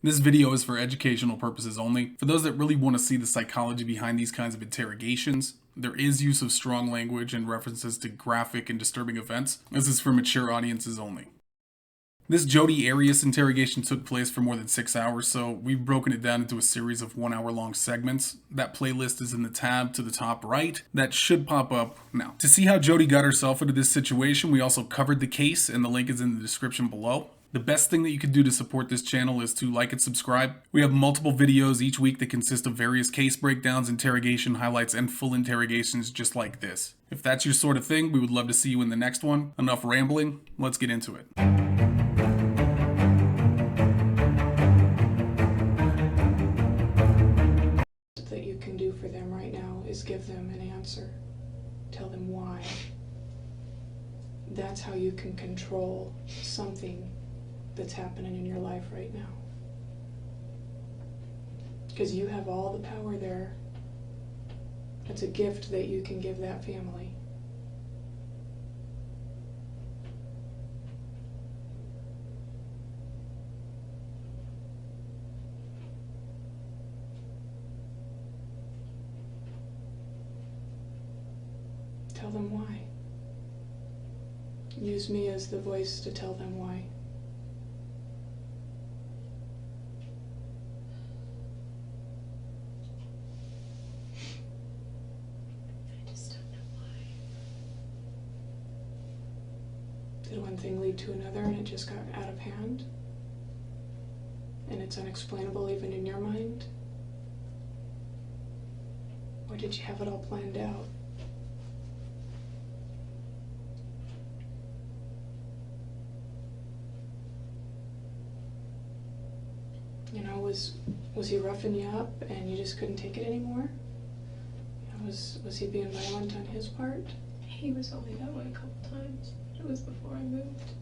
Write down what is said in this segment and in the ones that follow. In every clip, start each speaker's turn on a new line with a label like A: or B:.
A: This video is for educational purposes only. For those that really want to see the psychology behind these kinds of interrogations, there is use of strong language and references to graphic and disturbing events. This is for mature audiences only. This Jodi Arias interrogation took place for more than 6 hours, so we've broken it down into a series of 1 hour long segments. That playlist is in the tab to the top right. That should pop up now. To see how Jodi got herself into this situation, we also covered the case, and the link is in the description below. The best thing that you can do to support this channel is to like and subscribe. We have multiple videos each week that consist of various case breakdowns, interrogation highlights, and full interrogations just like this. If that's your sort of thing, we would love to see you in the next one. Enough rambling, let's get into it.
B: That you can do for them right now is give them an answer. Tell them why. That's how you can control something that's happening in your life right now. Because you have all the power there. It's a gift that you can give that family. Tell them why. Use me as the voice to tell them why.
C: I just don't know why.
B: Did one thing lead to another and it just got out of hand? And it's unexplainable even in your mind? Or did you have it all planned out? You know, was he roughing you up and you just couldn't take it anymore? You know, was he being violent on his part?
C: He was only that way a couple times. It was before I moved.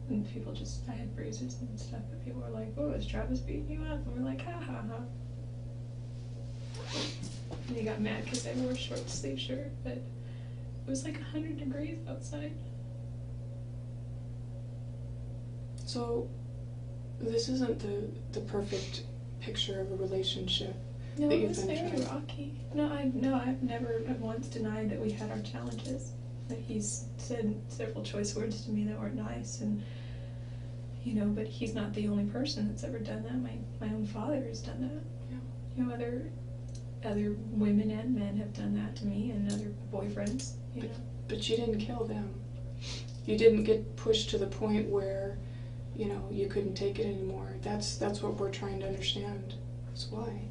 C: And people just, I had bruises and stuff, but people were like, oh, is Travis beating you up? And we're like, ha ha ha. And he got mad because I wore a short sleeve shirt, but it was like 100 degrees outside.
B: So, this isn't the perfect picture of a relationship
C: No,
B: that
C: it
B: you've
C: was
B: been
C: very
B: trying.
C: rocky. I've never once denied that we had our challenges. That he's said several choice words to me that weren't nice, and you know, but he's not the only person that's ever done that. My own father has done that.
B: Yeah.
C: You know, other women and men have done that to me, and other boyfriends. You know.
B: But you didn't kill them. You didn't get pushed to the point where, you know, you couldn't take it anymore. That's what we're trying to understand. That's why.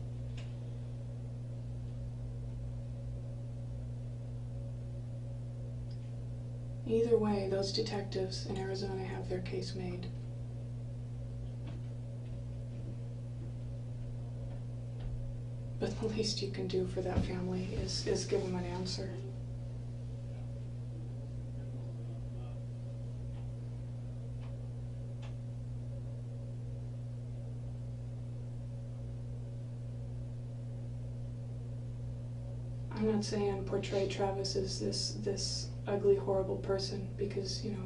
B: Either way, those detectives in Arizona have their case made. But the least you can do for that family is give them an answer. I'm not saying portray Travis as this ugly, horrible person, because, you know,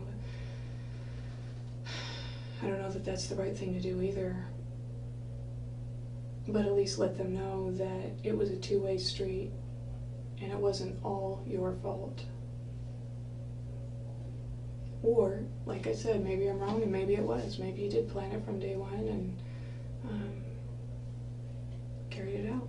B: I don't know that that's the right thing to do either. But at least let them know that it was a two-way street and it wasn't all your fault. Or, like I said, maybe I'm wrong and maybe it was. Maybe you did plan it from day one and carried it out.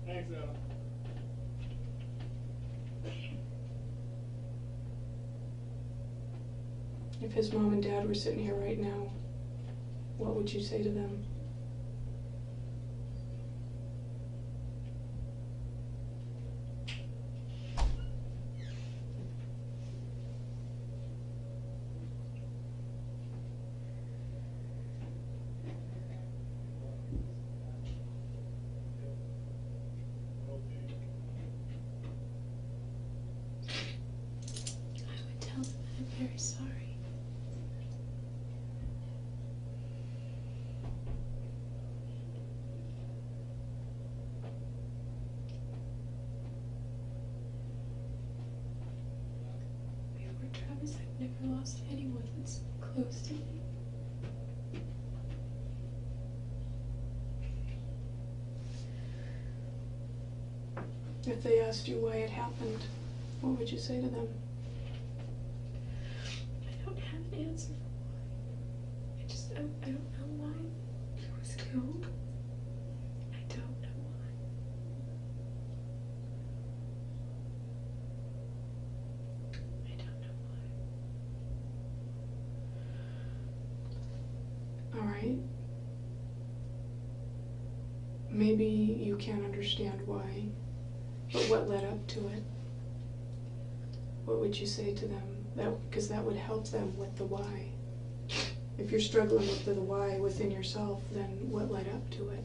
D: Thanks, Al.
B: If his mom and dad were sitting here right now, what would you say to them?
C: very sorry. Before Travis, I've never lost anyone that's close to me.
B: If they asked you why it happened, what would you say to them?
C: I don't have an answer for why. I don't know why he was killed. I don't know why. I don't know why.
B: All right. Maybe you can't understand why, but what led up to it? What would you say to them? Because that would help them with the why. If you're struggling with the why within yourself, then what led up to it?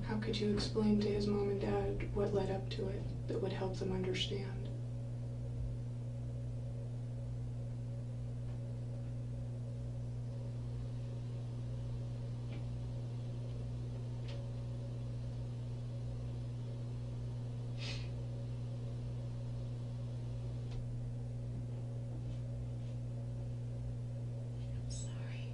B: How could you explain to his mom and dad what led up to it that would help them understand?
C: I'm sorry.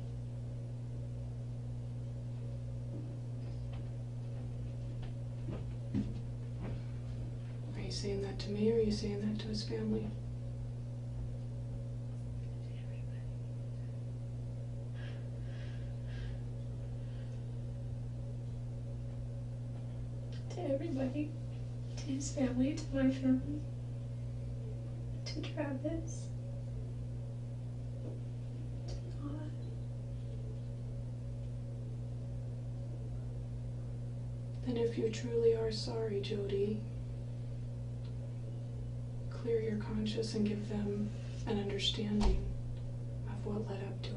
B: Are you saying that to me, or are you saying that to his family?
C: To everybody. To his family, to my family. To Travis. To God.
B: Then if you truly are sorry, Jodi, clear your conscience and give them an understanding of what led up to it.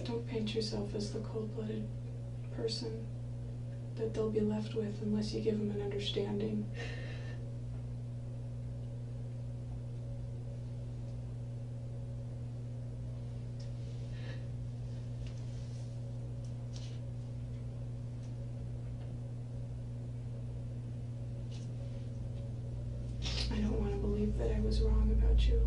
B: Don't paint yourself as the cold-blooded person that they'll be left with unless you give them an understanding. I don't want to believe that I was wrong about you.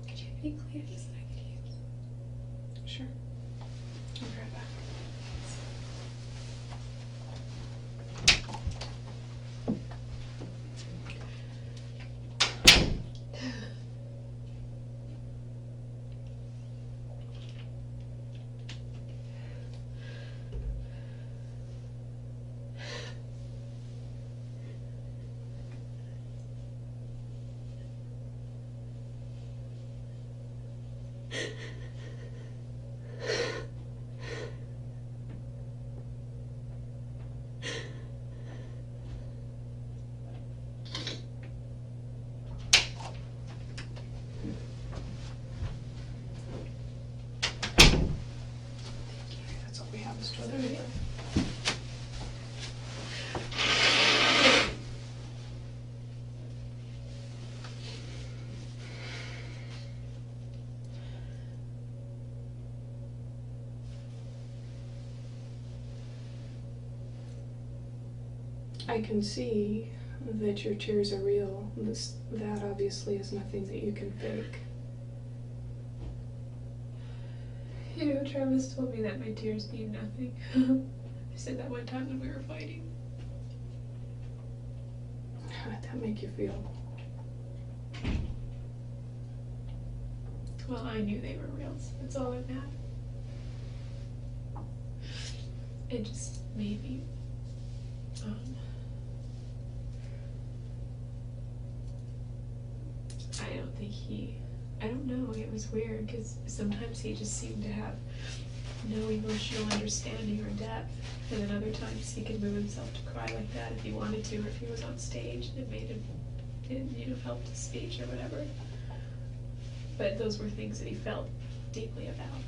C: Could you have any cleaners that I could use?
B: Sure. I'll be right back. That's all we have is toilet paper. I can see that your tears are real. That obviously is nothing that you can fake.
C: You know, Travis told me that my tears mean nothing. I said that one time when we were fighting.
B: How did that make you feel?
C: Well, I knew they were real, so that's all that mattered. It just made me, I don't know, it was weird, because sometimes he just seemed to have no emotional understanding or depth, and then other times he could move himself to cry like that if he wanted to, or if he was on stage and it made him, helped his speech or whatever. But those were things that he felt deeply about,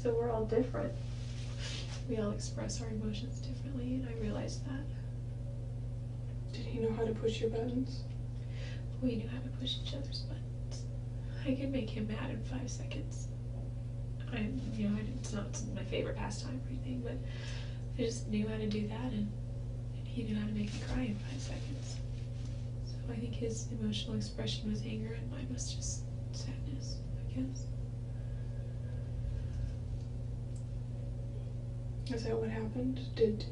C: So we're all different. We all express our emotions differently, and I realized that.
B: Did he know how to push your buttons?
C: We knew how to push each other's buttons. I could make him mad in 5 seconds. It's not my favorite pastime or anything, but I just knew how to do that, and he knew how to make me cry in 5 seconds. So I think his emotional expression was anger, and mine was just sadness, I guess.
B: Is that what happened? Did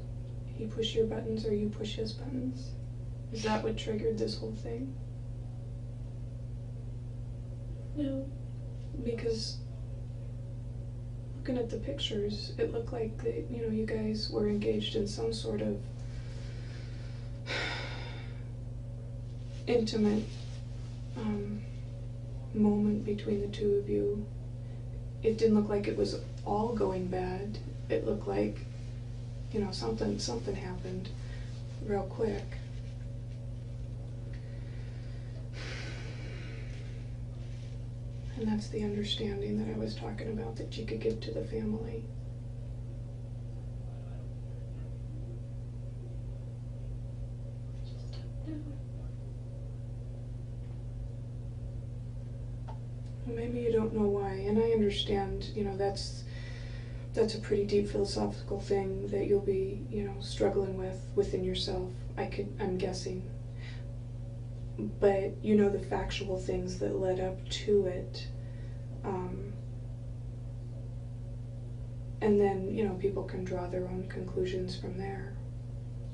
B: he push your buttons or you push his buttons? Is that what triggered this whole thing?
C: No.
B: Because looking at the pictures, it looked like that, you guys were engaged in some sort of intimate moment between the two of you. It didn't look like it was all going bad. It looked like, something happened real quick. And that's the understanding that I was talking about that you could give to the family. Well, maybe you don't know why, and I understand, that's a pretty deep philosophical thing that you'll be, struggling with within yourself. I'm guessing. But the factual things that led up to it. And then, people can draw their own conclusions from there.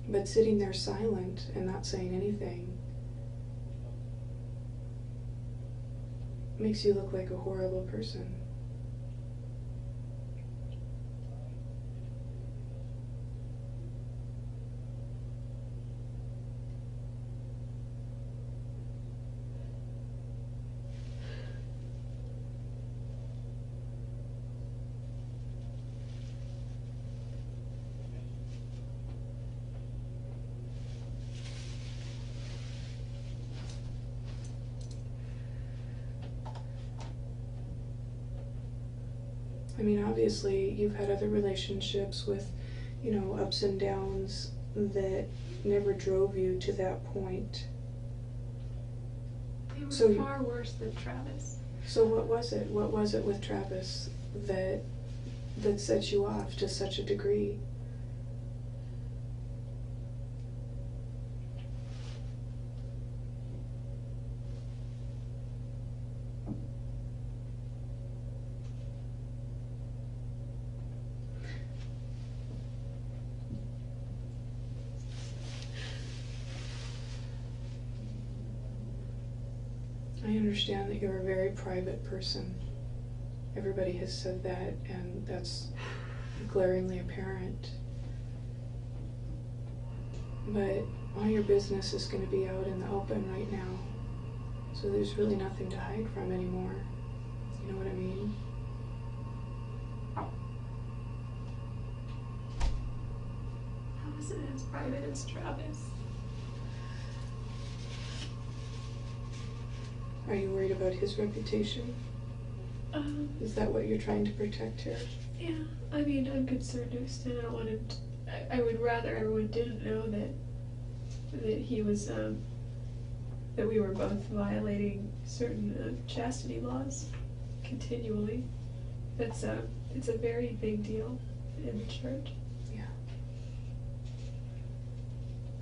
B: But sitting there silent and not saying anything makes you look like a horrible person. I mean, obviously, you've had other relationships with, ups and downs that never drove you to that point.
C: They were far worse than Travis.
B: So what was it? What was it with Travis that set you off to such a degree? I understand that you're a very private person. Everybody has said that, and that's glaringly apparent. But all your business is going to be out in the open right now, so there's really nothing to hide from anymore. You know what I mean?
C: How is it as private as Travis?
B: Are you worried about his reputation? Is that what you're trying to protect here?
C: Yeah, I mean, I'm concerned to an extent. I don't want him to, I would rather everyone didn't know that he was, that we were both violating certain chastity laws continually. It's a very big deal in the church.
B: Yeah.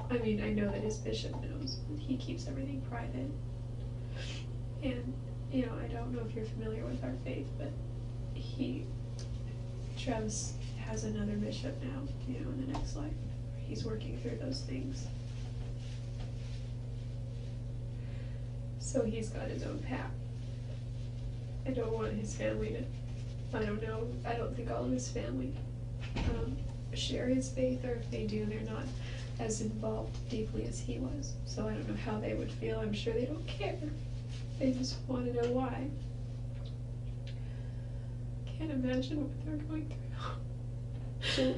C: I mean, I know that his bishop knows, but he keeps everything private. And, you know, I don't know if you're familiar with our faith, but Travis has another bishop now, you know, in the next life. He's working through those things. So he's got his own path. I don't want his family to, I don't know, I don't think all of his family share his faith, or if they do, they're not as involved deeply as he was. So I don't know how they would feel. I'm sure they don't care. They just want to know why. Can't imagine what they're going through.
B: So,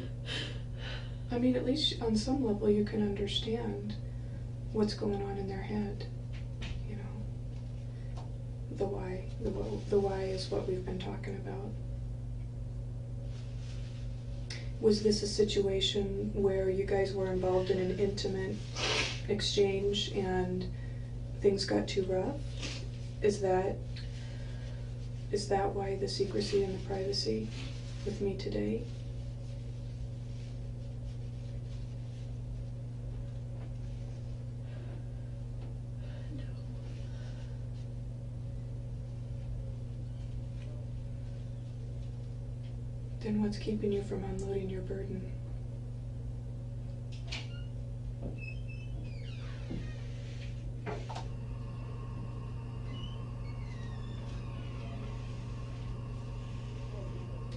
B: I mean, at least on some level you can understand what's going on in their head. You know, the why. The why is what we've been talking about. Was this a situation where you guys were involved in an intimate exchange and things got too rough? Is that why the secrecy and the privacy with me today?
C: No.
B: Then what's keeping you from unloading your burden?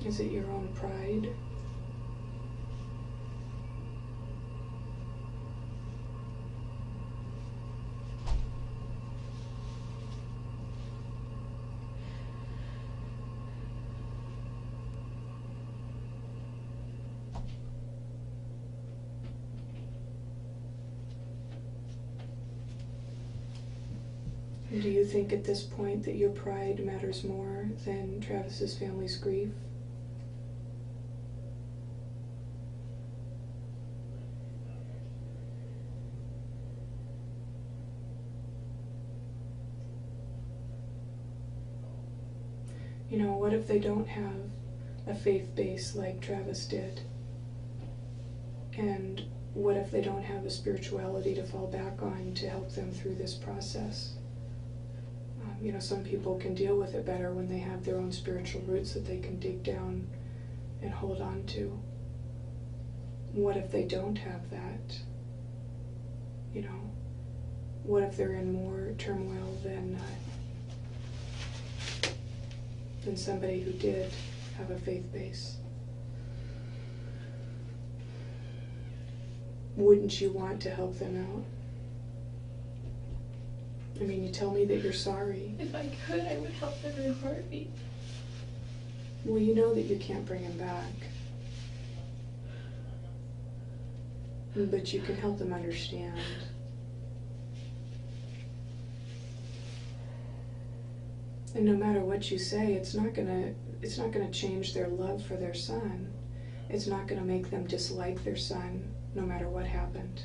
B: Is it your own pride? Do you think at this point that your pride matters more than Travis's family's grief? You know, what if they don't have a faith base like Travis did? And what if they don't have a spirituality to fall back on to help them through this process? You know, some people can deal with it better when they have their own spiritual roots that they can dig down and hold on to. What if they don't have that? You know, what if they're in more turmoil than somebody who did have a faith base? Wouldn't you want to help them out? I mean, you tell me that you're sorry.
C: If I could, I would help them in a heartbeat.
B: Well, you know that you can't bring him back. But you can help them understand. And no matter what you say, it's not gonna change their love for their son. It's not gonna make them dislike their son, no matter what happened.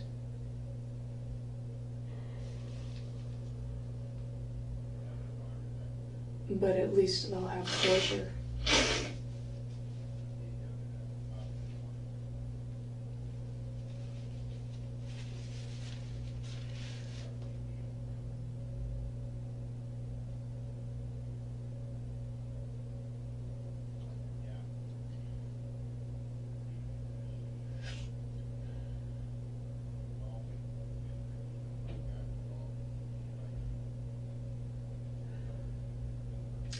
B: But at least they'll have closure.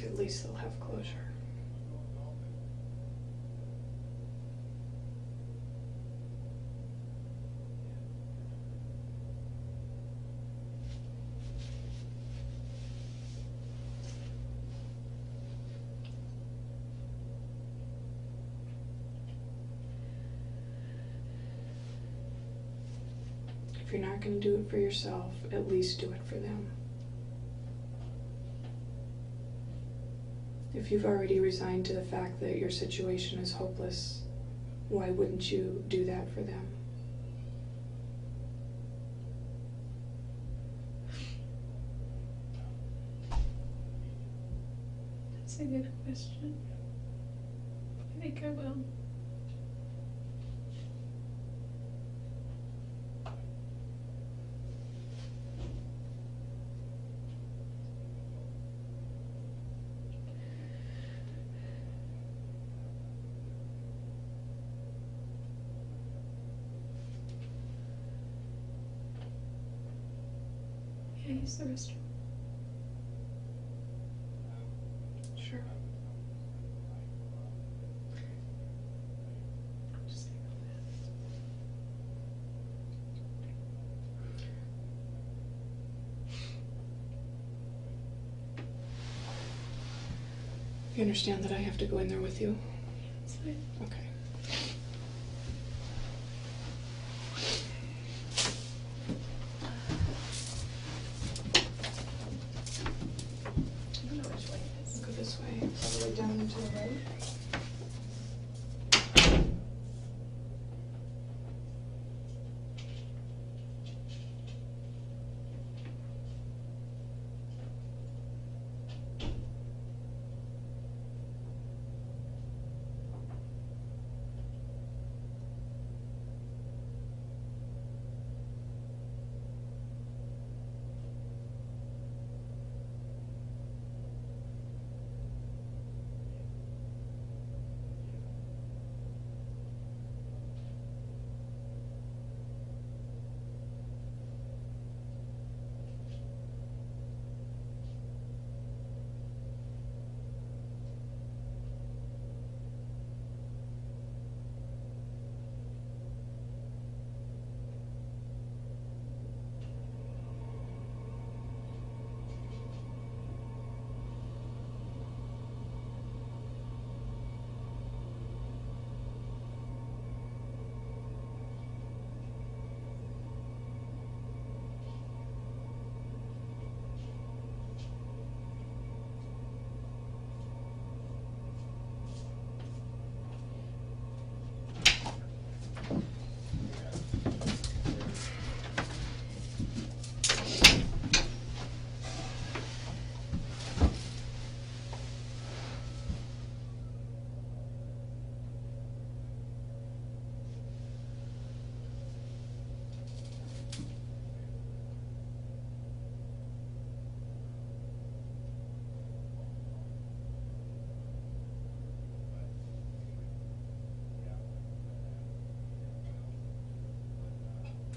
B: At least they'll have closure. If you're not going to do it for yourself, at least do it for them. If you've already resigned to the fact that your situation is hopeless, why wouldn't you do that for them?
C: That's a good question. I think I will. use the restroom?
B: Sure.
C: I'm just gonna go fast.
B: You understand that I have to go in there with you?
C: It's fine.
B: Okay.
C: I don't know which way it is.
B: Go this way, all the way down and to the right.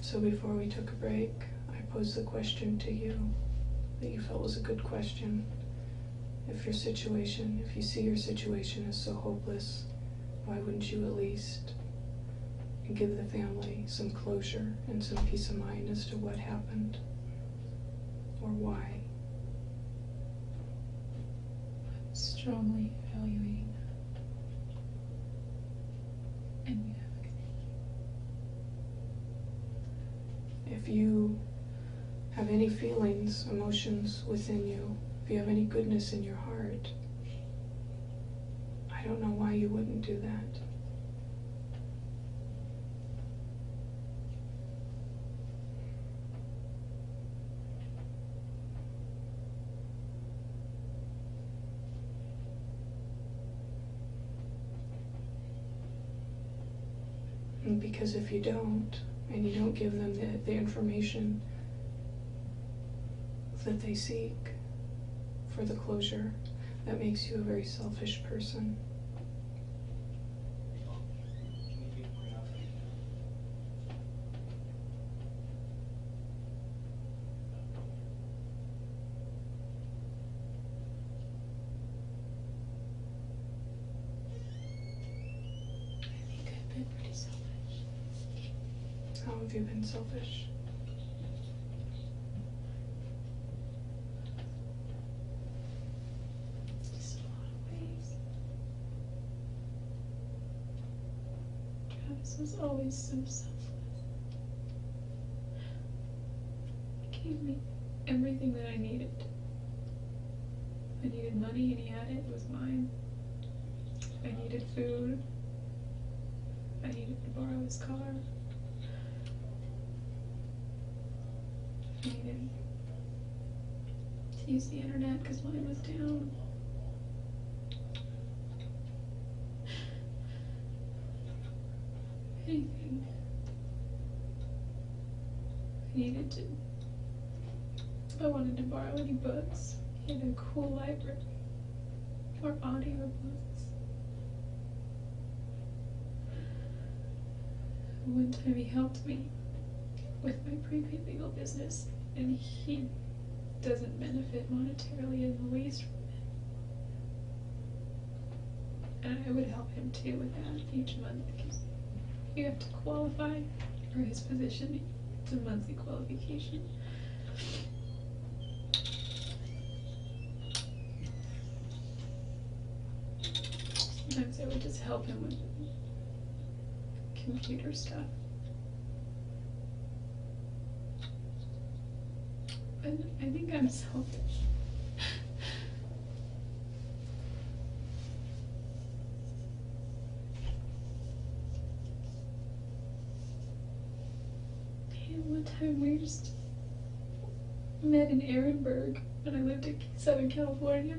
B: So before we took a break, I posed the question to you that you felt was a good question. If you see your situation as so hopeless, why wouldn't you at least give the family some closure and some peace of mind as to what happened or why?
C: I'm strongly evaluating that. And you have a good day.
B: If you have any feelings, emotions within you, if you have any goodness in your heart, I don't know why you wouldn't do that. And because if you don't, and you don't give them the information that they seek for the closure, that makes you a very selfish person.
C: I think I've been pretty selfish.
B: How have you been selfish?
C: Just a lot of ways. Travis was always so selfless. He gave me everything that I needed. I needed money and he had it, it was mine. I needed food. I needed to borrow his car. I needed to use the internet because mine was down. Anything. I needed to. If I wanted to borrow any books, he had a cool library. Or audiobooks. One time he helped me with my prepaid legal business, and he doesn't benefit monetarily in the least from it. And I would help him too with that each month, because you have to qualify for his position. It's a monthly qualification. Sometimes I would just help him with computer stuff. But I think I'm selfish. And one time we just met in Ehrenberg when I lived in Southern California,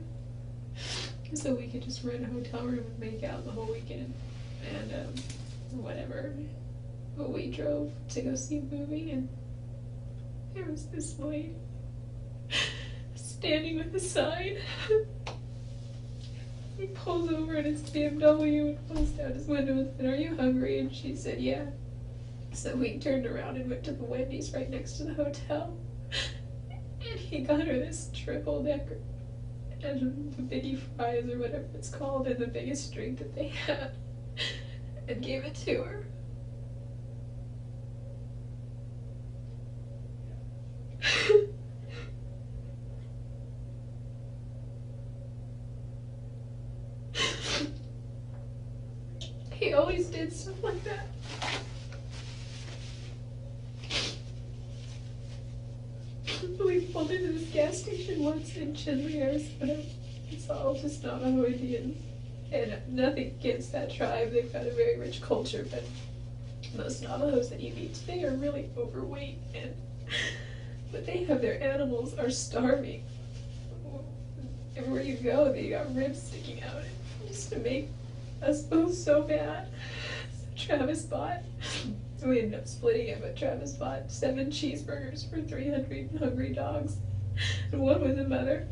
C: so we could just rent a hotel room and make out the whole weekend, and whatever. But we drove to go see a movie, and there was this lady standing with a sign. He pulls over in his BMW and pulls down his window and said, "Are you hungry?" And she said, "Yeah." So we turned around and went to the Wendy's right next to the hotel. And he got her this triple decker and the biggie fries or whatever it's called, and the biggest drink that they had, and gave it to her. He always did stuff like that. We pulled into this gas station once in Chinle, Arizona. It's all just Navajo Indians. And nothing against that tribe. They've got a very rich culture, but most Navajos that you meet today are really overweight, but they have their animals are starving. Everywhere you go, they got ribs sticking out. It used to make us both so bad. So Travis bought, we ended up splitting it, but Travis bought 7 cheeseburgers for 300 hungry dogs. And one was a mother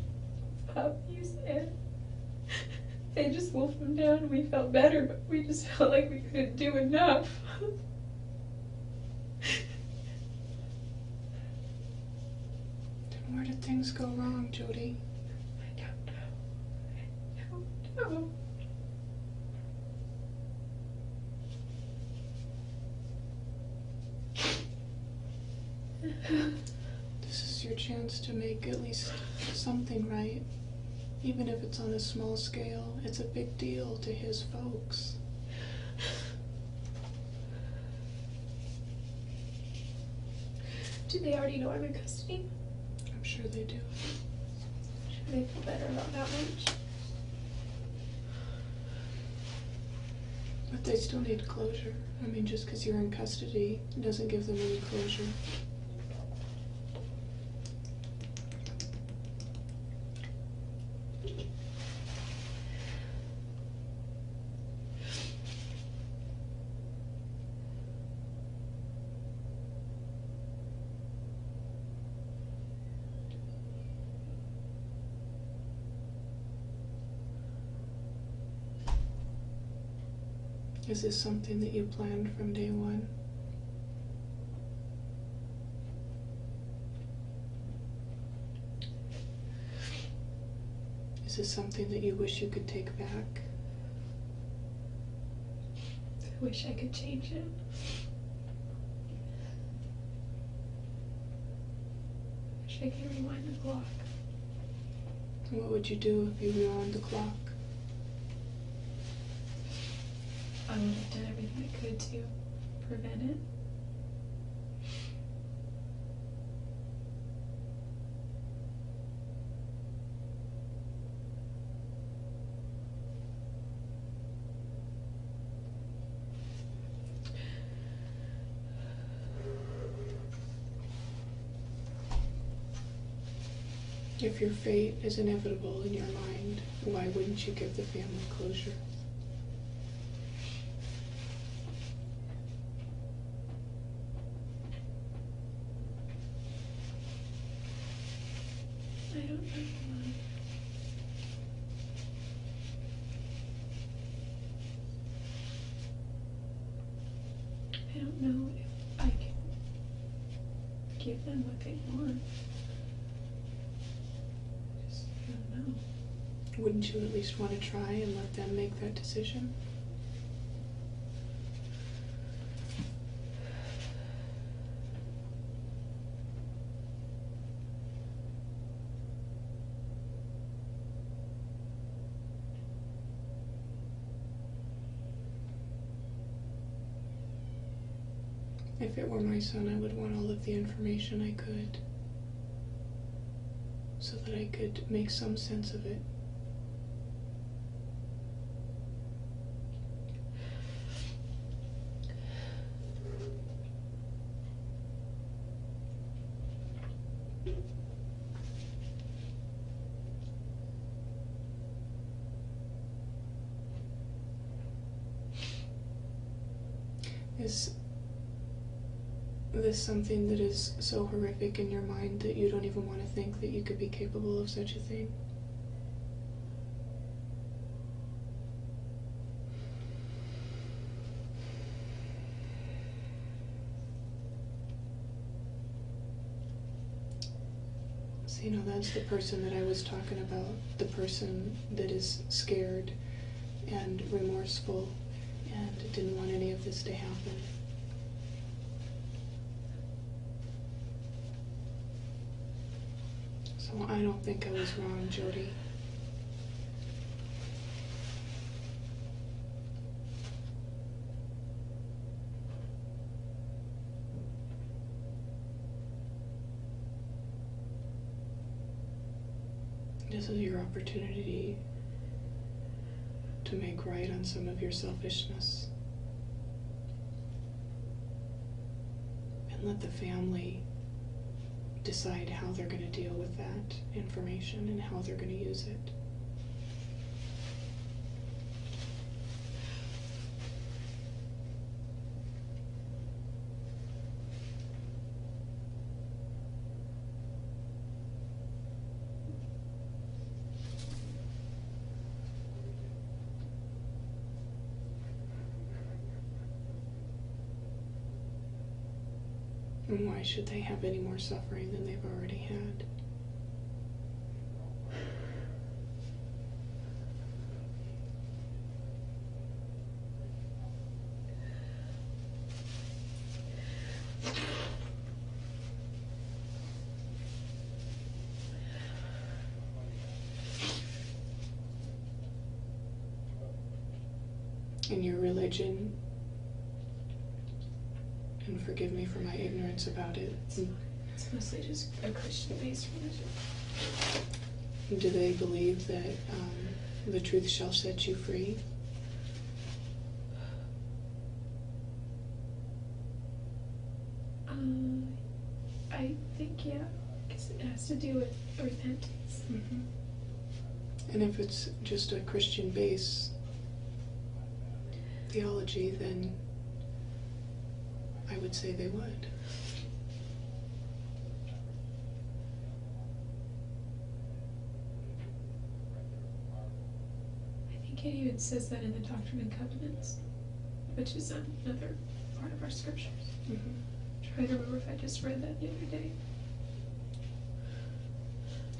C: of puppies, and they just wolfed them down. We felt better, but we just felt like we couldn't do enough.
B: Then where did things go wrong, Jodi?
C: I don't know.
B: This is your chance to make at least something right. Even if it's on a small scale, it's a big deal to his folks.
C: Do they already know I'm in custody?
B: I'm sure they do.
C: Should they feel better about that much?
B: But they still need closure. I mean, just because you're in custody doesn't give them any closure. Is this something that you planned from day one? Is this something that you wish you could take back?
C: I wish I could change it. I wish I could rewind the clock.
B: What would you do if you rewound the clock?
C: I would have done everything I could to prevent it.
B: If your fate is inevitable in your mind, why wouldn't you give the family closure?
C: I don't know. I don't know if I can give them what they want.
B: Wouldn't you at least want to try and let them make that decision? If it were my son, I would want all of the information I could, so that I could make some sense of it. Is this something that is so horrific in your mind that you don't even want to think that you could be capable of such a thing? So, that's the person that I was talking about, the person that is scared and remorseful and didn't want any of this to happen. So I don't think I was wrong, Jodi. This is your opportunity to make right on some of your selfishness. And let the family decide how they're going to deal with that information and how they're going to use it. And why should they have any more suffering than they've already had? In your religion, and forgive me for my ignorance about it,
C: It's mostly just a Christian-based religion.
B: do they believe that the truth shall set you free?
C: I think, yeah, because it has to do with repentance.
B: Mm-hmm. And if it's just a Christian-based theology, then I would say they would.
C: I think it even says that in the Doctrine and Covenants, which is another part of our scriptures.
B: Mm-hmm.
C: Try to remember if I just read that the other day.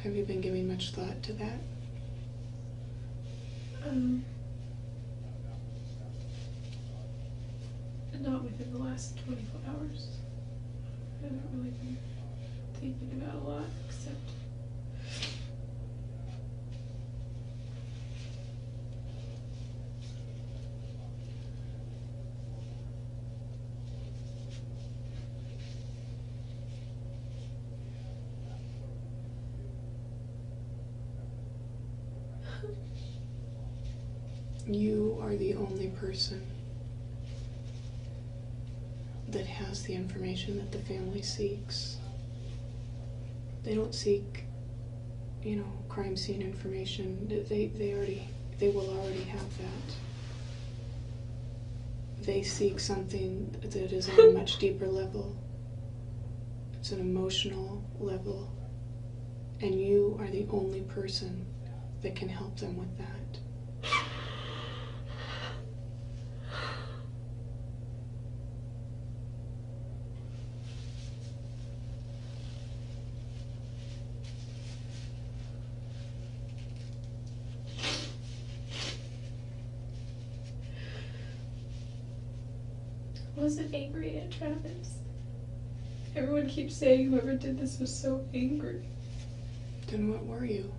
B: Have you been giving much thought to that?
C: Not within the last 24 hours. I haven't really been thinking about a lot, except
B: You are the only person that has the information that the family seeks. They don't seek, crime scene information. They will already have that. They seek something that is on a much deeper level. It's an emotional level. And you are the only person that can help them with that.
C: wasn't angry at Travis. Everyone keeps saying whoever did this was so angry.
B: Then what were you?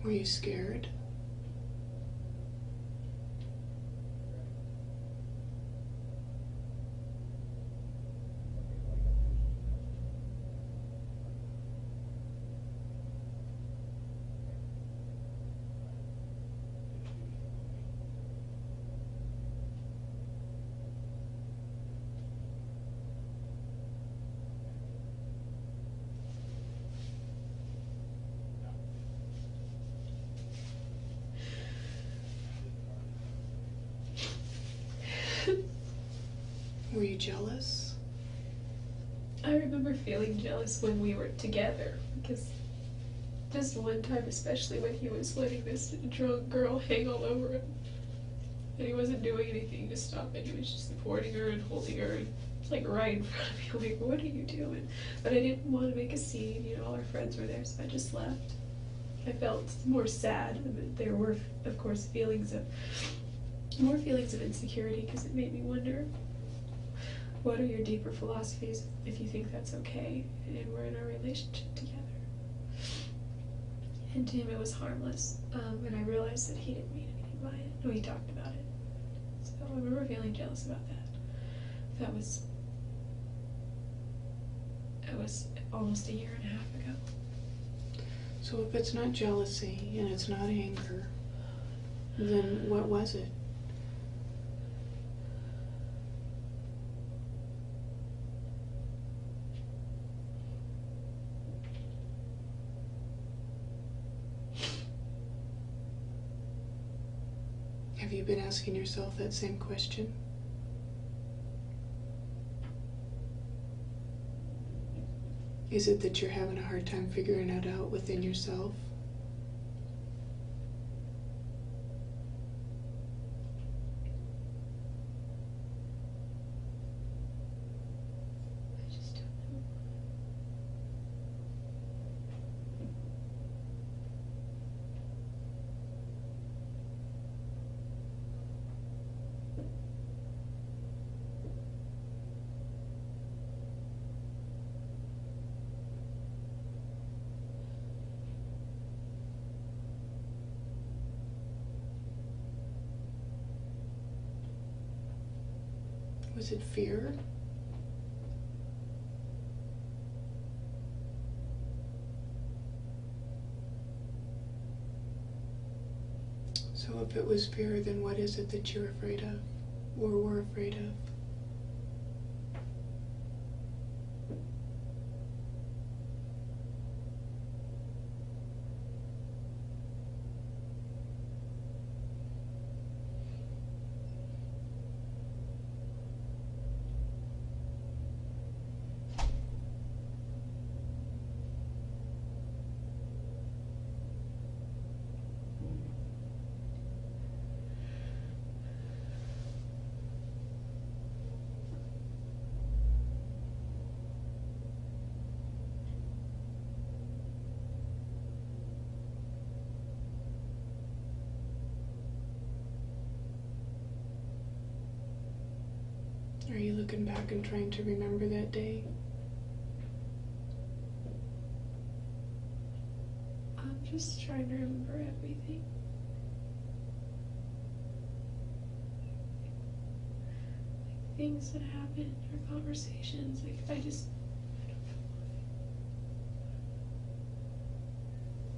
B: Were you scared? Were you jealous?
C: I remember feeling jealous when we were together, because just one time, especially when he was letting this drunk girl hang all over him, and he wasn't doing anything to stop it. He was just supporting her and holding her, and like right in front of me. I'm like, what are you doing? But I didn't want to make a scene. You know, all our friends were there, so I just left. I felt more sad, but there were, of course, more feelings of insecurity, because it made me wonder, what are your deeper philosophies if you think that's okay and we're in a relationship together? And to him it was harmless, and I realized that he didn't mean anything by it. No, he talked about it. So I remember feeling jealous about that. That was almost a year and a half ago.
B: So if it's not jealousy and it's not anger, then what was it? Have you been asking yourself that same question? Is it that you're having a hard time figuring it out within yourself?
C: I just don't know.
B: Was it fear? So if it was fear, then what is it that you're afraid of, or were afraid of? Are you looking back and trying to remember that day?
C: I'm just trying to remember everything. Like things that happened or conversations. Like I don't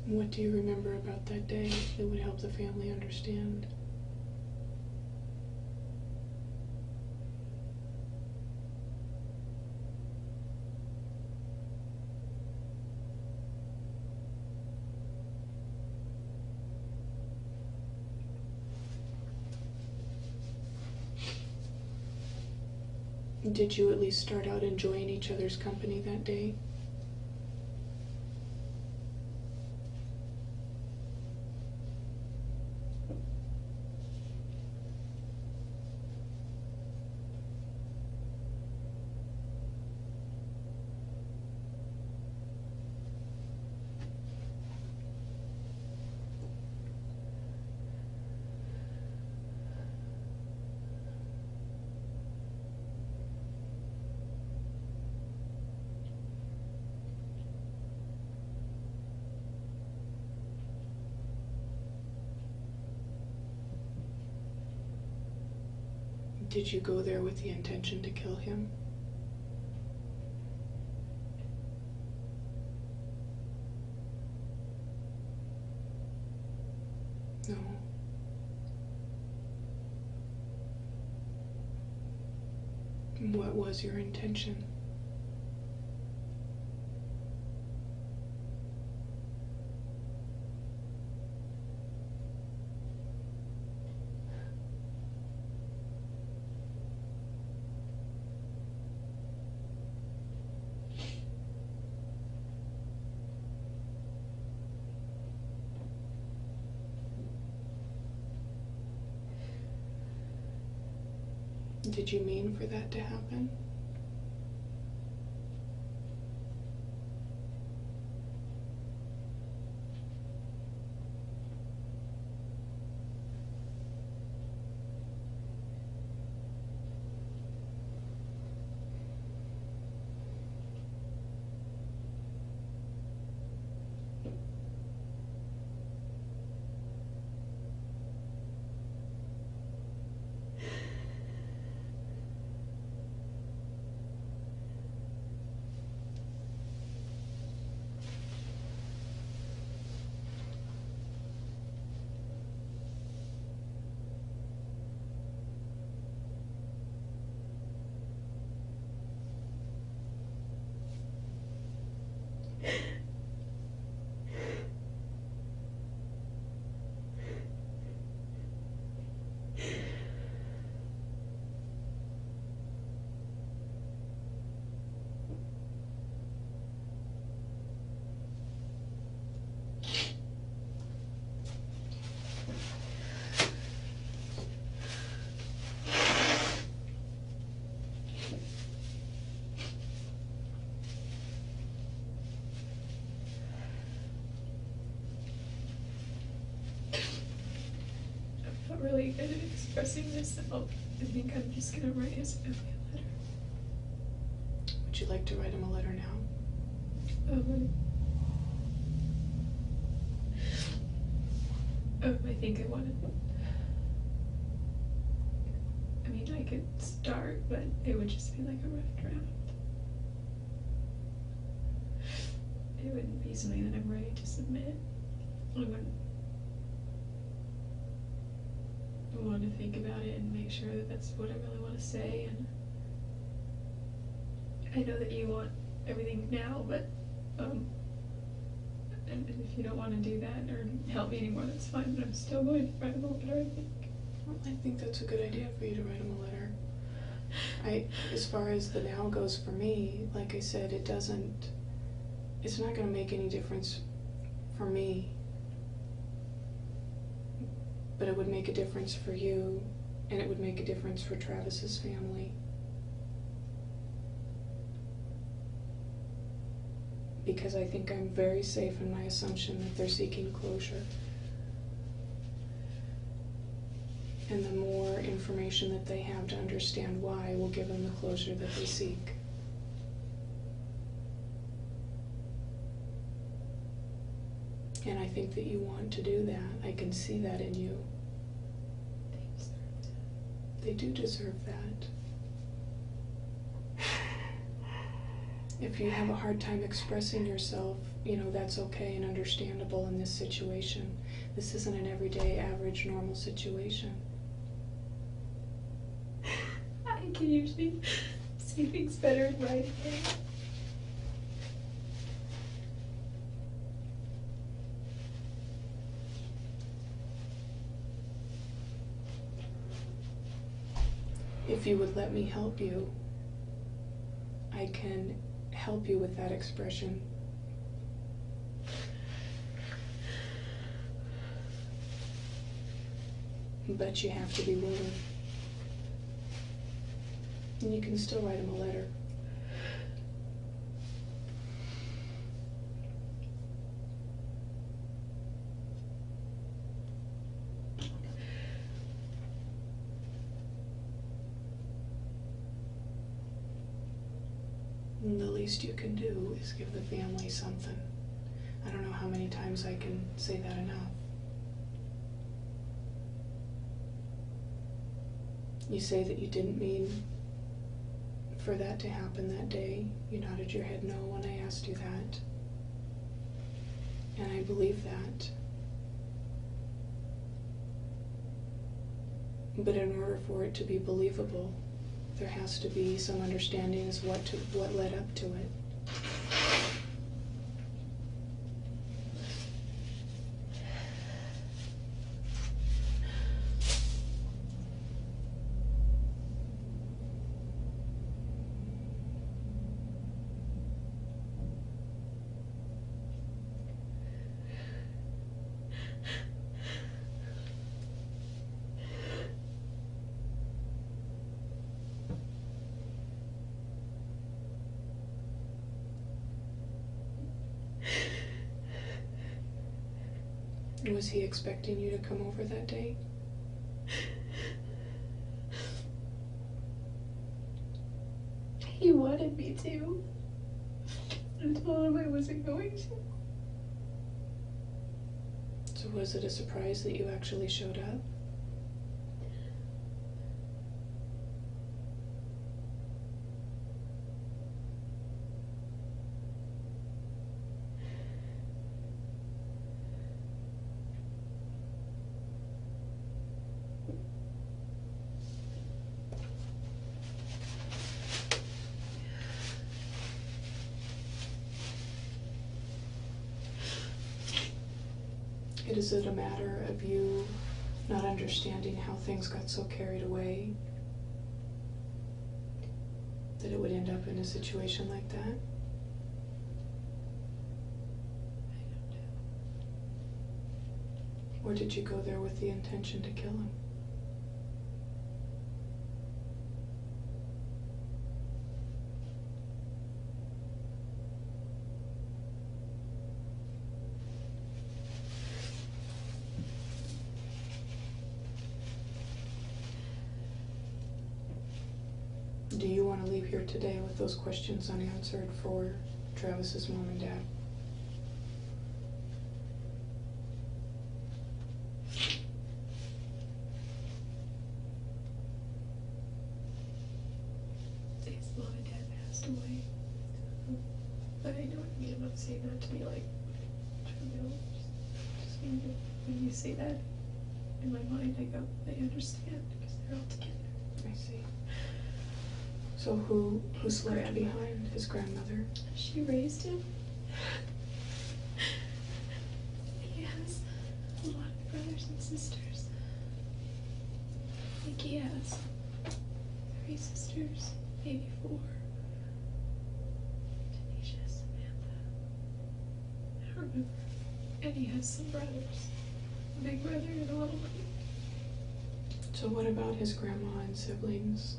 C: know.
B: What do you remember about that day that would help the family understand? Did you at least start out enjoying each other's company that day? Did you go there with the intention to kill him? No. What was your intention? Did you mean for that to happen?
C: Really good at expressing myself. I think I'm just gonna write his family a letter.
B: Would you like to write him a letter now?
C: I think I want to. I mean, I could start, but it would just be like a rough draft. It wouldn't be something that I'm ready to submit. I wouldn't want to think about it and make sure that that's what I really want to say. And I know that you want everything now, but and if you don't want to do that or help me anymore, that's fine. But I'm still going to write him a letter, I think.
B: Well, I think that's a good idea for you to write him a letter. As far as the now goes for me, like I said, it's not going to make any difference for me. But it would make a difference for you, and it would make a difference for Travis's family. Because I think I'm very safe in my assumption that they're seeking closure. And the more information that they have to understand why will give them the closure that they seek. And I think that you want to do that. I can see that in you. They do deserve that. If you have a hard time expressing yourself, that's okay and understandable in this situation. This isn't an everyday, average, normal situation.
C: I can usually see things better in writing.
B: If you would let me help you, I can help you with that expression. But you have to be willing. And you can still write him a letter. And the least you can do is give the family something. I don't know how many times I can say that enough. You say that you didn't mean for that to happen that day. You nodded your head no when I asked you that. And I believe that. But in order for it to be believable, there has to be some understanding as what led up to it. Was he expecting you to come over that day?
C: He wanted me to. I told him I wasn't going to.
B: So was it a surprise that you actually showed up? Is it a matter of you not understanding how things got so carried away that it would end up in a situation like that?
C: I don't know.
B: Or did you go there with the intention to kill him? Do you want to leave here today with those questions unanswered for Travis's mom and dad?
C: His mom and dad passed away. But I know what you mean about saying that to me, like, trivial. Just when you say that, in my mind I go, I understand, because they're all together.
B: I see. So who slept behind? His grandmother?
C: She raised him. He has a lot of brothers and sisters. I think he has 3 sisters, maybe 4. Tanisha, Samantha. I don't remember. And he has some brothers. A big brother and a little brother.
B: So what about his grandma and siblings?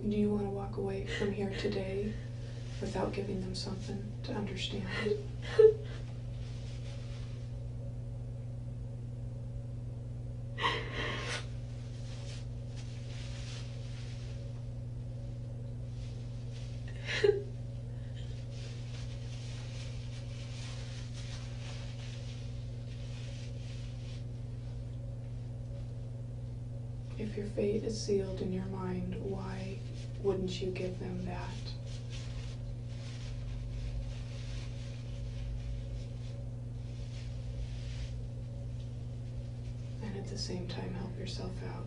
B: Do you want to walk away from here today without giving them something to understand? If your fate is sealed in your mind, why wouldn't you give them that? And at the same time, help yourself out.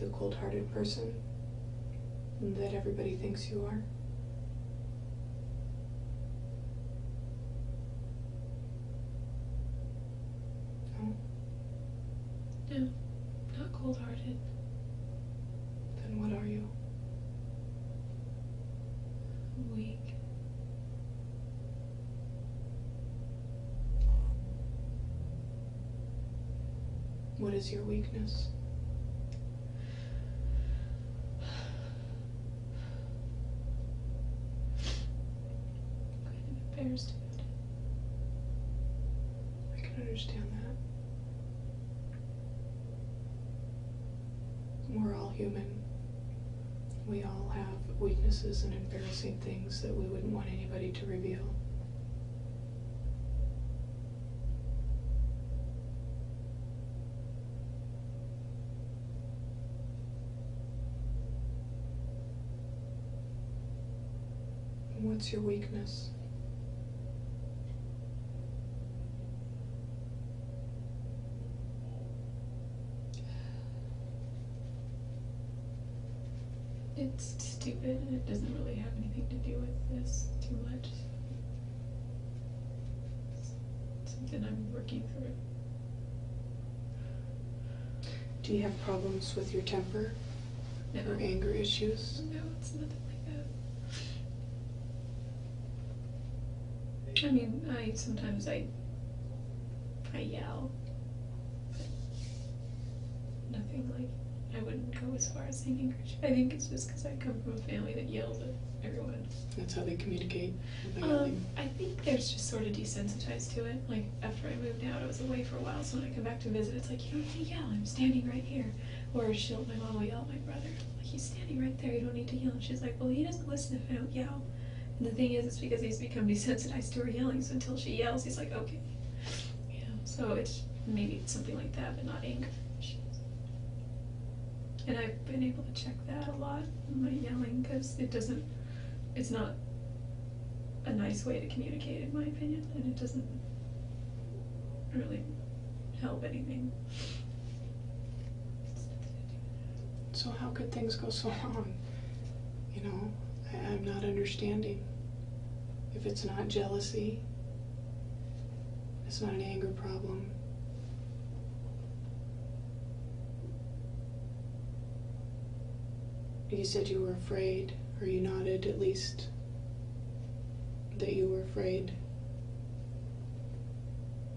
B: the cold-hearted person that everybody thinks you are? No?
C: No, not cold-hearted.
B: Then what are you?
C: Weak.
B: What is your weakness?
C: Kind of embarrassed about it.
B: I can understand that. We're all human. We all have weaknesses and embarrassing things that we wouldn't want anybody to reveal. What's your weakness?
C: It's stupid and it doesn't really have anything to do with this too much. It's something I'm working through.
B: Do you have problems with your temper
C: No.
B: or anger issues?
C: No, it's nothing like that. I mean, sometimes I yell, but nothing like, I wouldn't go as far as saying angry. I think it's just because I come from a family that yells at everyone.
B: That's how they communicate. By yelling.
C: I think there's just sort of desensitized to it. Like, after I moved out, I was away for a while, so when I come back to visit, it's like, you don't need to yell, I'm standing right here. Or my mom will yell at my brother, like, he's standing right there, you don't need to yell. And she's like, well, he doesn't listen if I don't yell. And the thing is, it's because he's become desensitized to her yelling, so until she yells, he's like, okay. You know, so it's maybe something like that, but not anger issues. And I've been able to check that a lot in my yelling, because it's not a nice way to communicate, in my opinion, and it doesn't really help anything.
B: So how could things go so wrong? You know, I'm not understanding. If it's not jealousy, it's not an anger problem. You said you were afraid, or you nodded at least that you were afraid.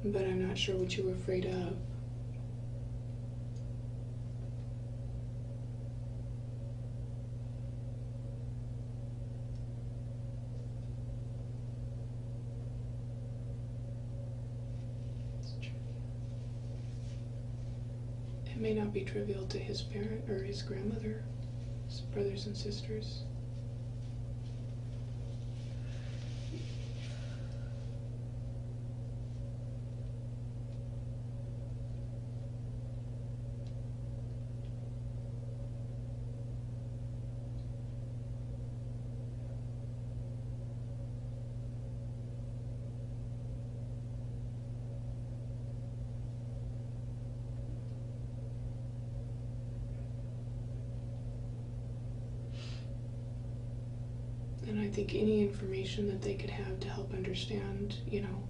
B: But I'm not sure what you were afraid of. It may not be trivial to his parent or his grandmother, his brothers and sisters. And I think any information that they could have to help understand, you know,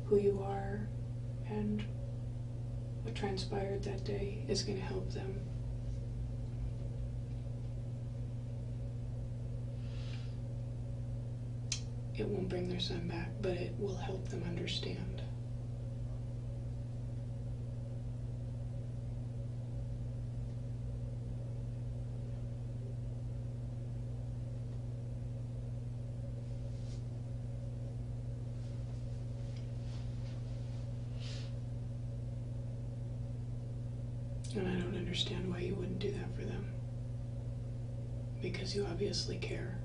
B: who you are and what transpired that day is going to help them. It won't bring their son back, but it will help them understand. And I don't understand why you wouldn't do that for them. Because you obviously care.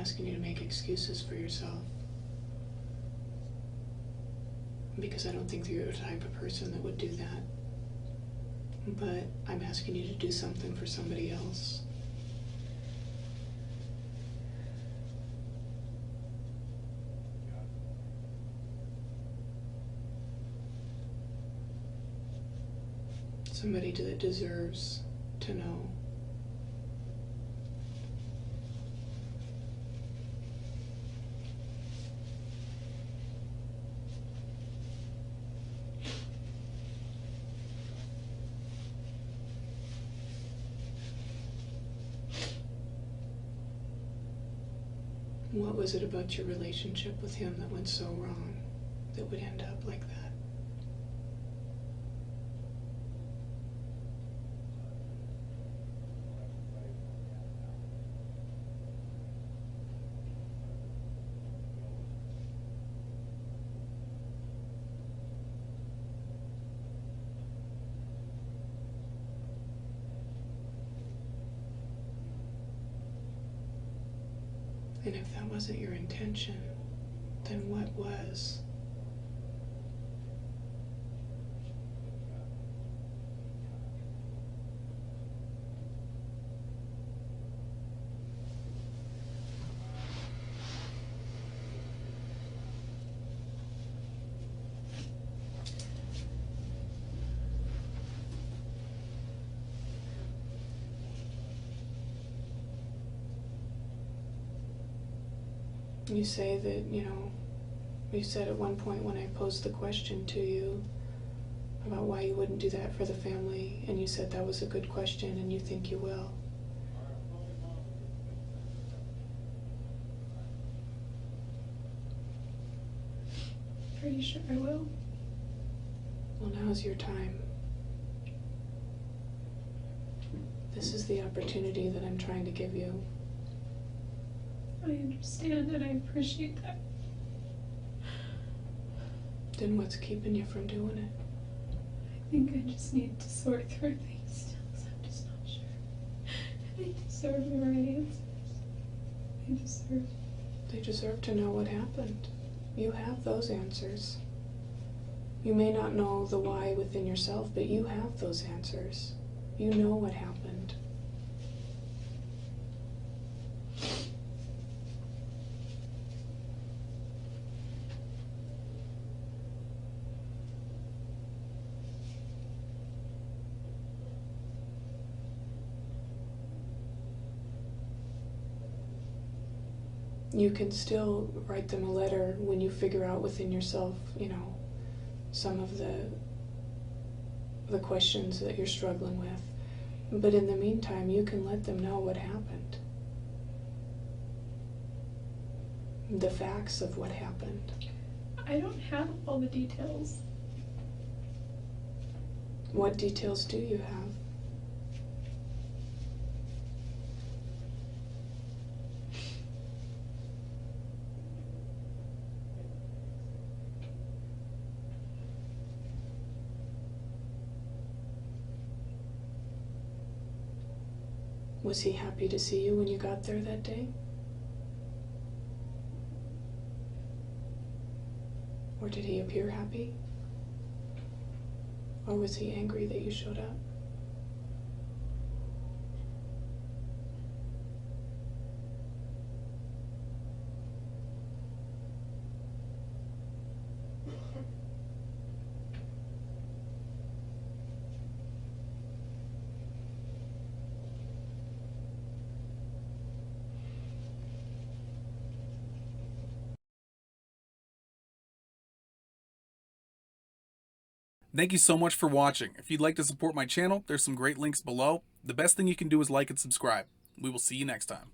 B: asking you to make excuses for yourself. Because I don't think you're the type of person that would do that. But I'm asking you to do something for somebody else. Somebody that deserves to know. What was it about your relationship with him that went so wrong, that would end up like that? And if that wasn't your intention, then what was? You say that, you said at one point when I posed the question to you about why you wouldn't do that for the family, and you said that was a good question and you think you will.
C: Are you sure I will?
B: Well, now's your time. This is the opportunity that I'm trying to give you.
C: I understand and I appreciate that.
B: Then what's keeping you from doing it?
C: I think I just need to sort through things still, because I'm just not sure. And I deserve the right answers.
B: They deserve to know what happened. You have those answers. You may not know the why within yourself, but you have those answers. You know what happened. You can still write them a letter when you figure out within yourself, some of the questions that you're struggling with. But in the meantime, you can let them know what happened. The facts of what happened.
C: I don't have all the details.
B: What details do you have? Was he happy to see you when you got there that day? Or did he appear happy? Or was he angry that you showed up?
A: Thank you so much for watching. If you'd like to support my channel, there's some great links below. The best thing you can do is like and subscribe. We will see you next time.